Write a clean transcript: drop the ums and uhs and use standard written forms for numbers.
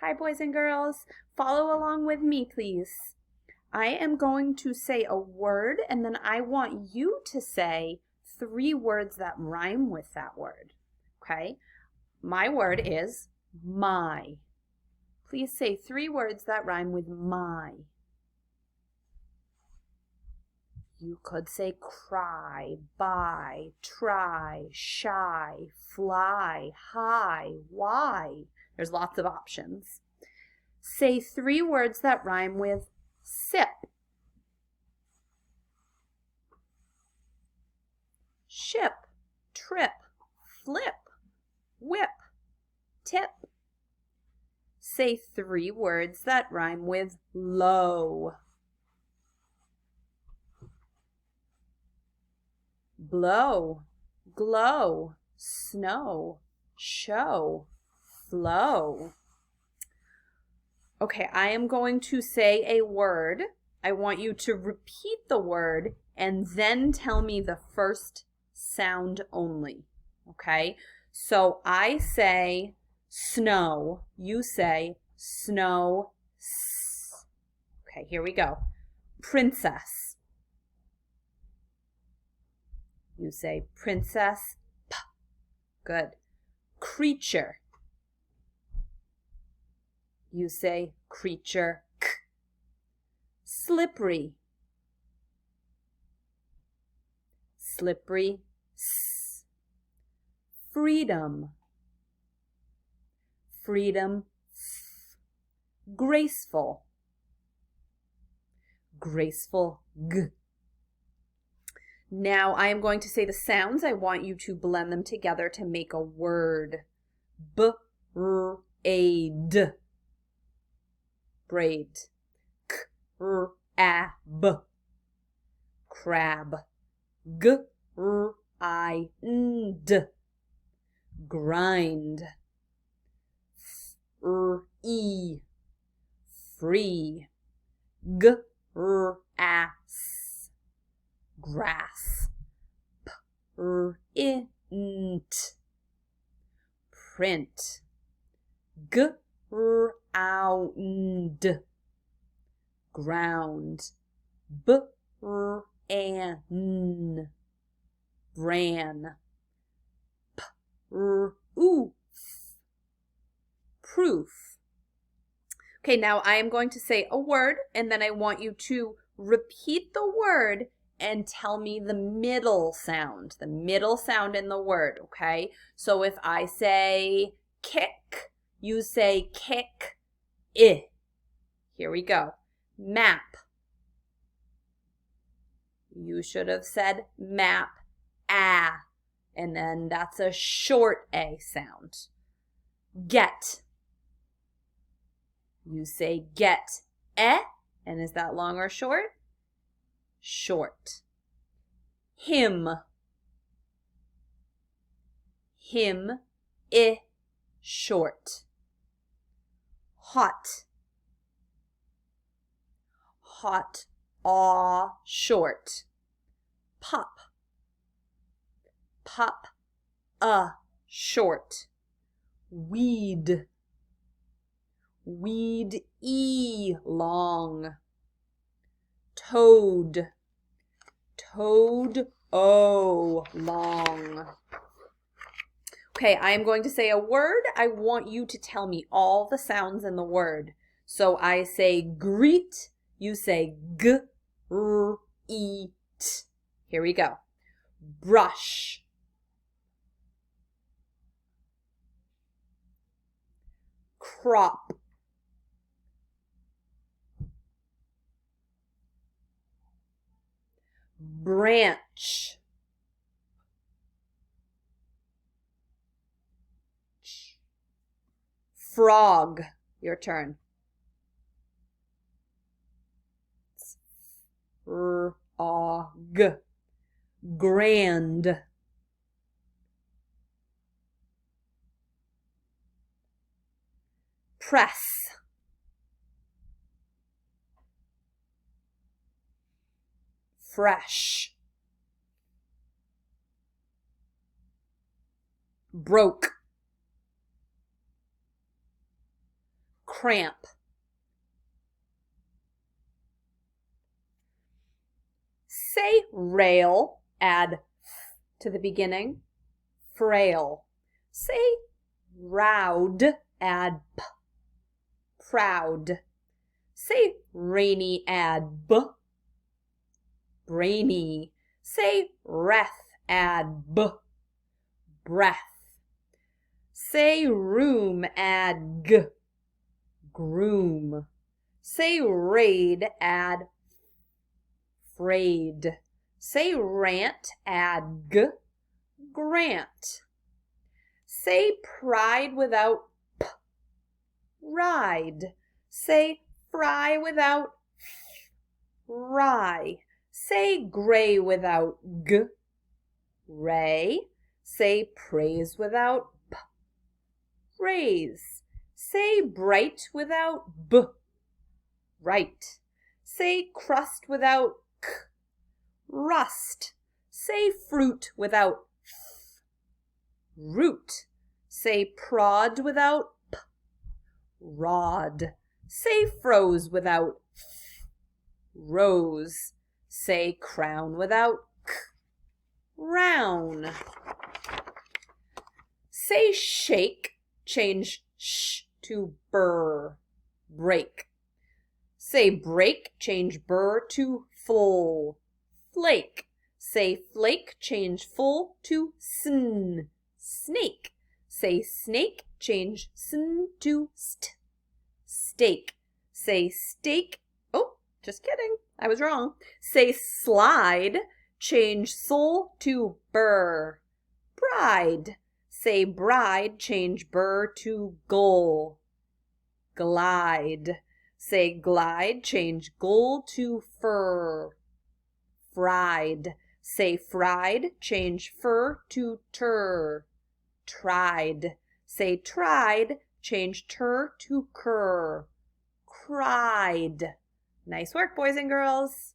Hi, boys and girls. Follow along with me, please. I am going to say a word, and then I want you to say 3 words that rhyme with that word. Okay? My word is my. Please say 3 words that rhyme with my. You could say cry, buy, try, shy, fly, high, why. There's lots of options. Say 3 words that rhyme with sip. Ship, trip, flip, whip, tip. Say 3 words that rhyme with low. Blow, glow, snow, show, flow. Okay, I am going to say a word. I want you to repeat the word and then tell me the first sound only. Okay, so I say snow, you say snow. Okay, here we go. Princess. You say princess. P. Good. Creature. You say creature. K. Slippery. Slippery. S. Freedom. Freedom. F. Graceful. Graceful. G. Now I am going to say the sounds. I want you to blend them together to make a word. B-r-a-d. Braid. K-r-a-b. Crab. G-r-i-n-d. Grind. F-r-e. Free. G-r-a-s. Grass. Print. Print. Ground. Ground. Bran. Bran. Proof. Proof. Okay, now I am going to say a word, and then I want you to repeat the word and tell me the middle sound in the word, okay? So if I say kick, you say kick, I. Here we go. Map. You should have said map, ah, and then that's a short A sound. Get. You say get, eh, and is that long or short? Short. Him. Him, I, short. Hot. Hot, aw, short. Pop. Pop, short. Weed. Weed, e, long. Toad. Toad, o, long. Okay, I am going to say a word. I want you to tell me all the sounds in the word. So I say greet, you say g, r, e, t. Here we go. Brush. Crop. Branch. Frog. Your turn. Frog. Grand. Press. Fresh. Broke. cramp. Say rail, add f to the beginning, frail. Say round, add p, proud. Say rainy, add b, brainy. Say wreath, add b, breath. Say room, add g, groom. Say raid, add frayed. Say rant, add g, grant. Say pride without p, ride. Say fry without f, rye. Say gray without g, ray. Say praise without p, raise. Say bright without b, right. Say crust without k, rust. Say fruit without f, root. Say prod without p, rod. Say froze without f, rose. Say crown without k, round. Say shake, change sh to burr, break. Say break, change burr to full, flake. Say flake, change full to sn, snake. Say snake, change sn to st, steak. Say steak, oh, just kidding, I was wrong. Say slide, change soul to burr, bride. Say bride, change burr to goal, glide. Say glide, change goal to fur, fried. Say fried, change fur to tur, tried. Say tried, change tur to cur, cried. Nice work, boys and girls.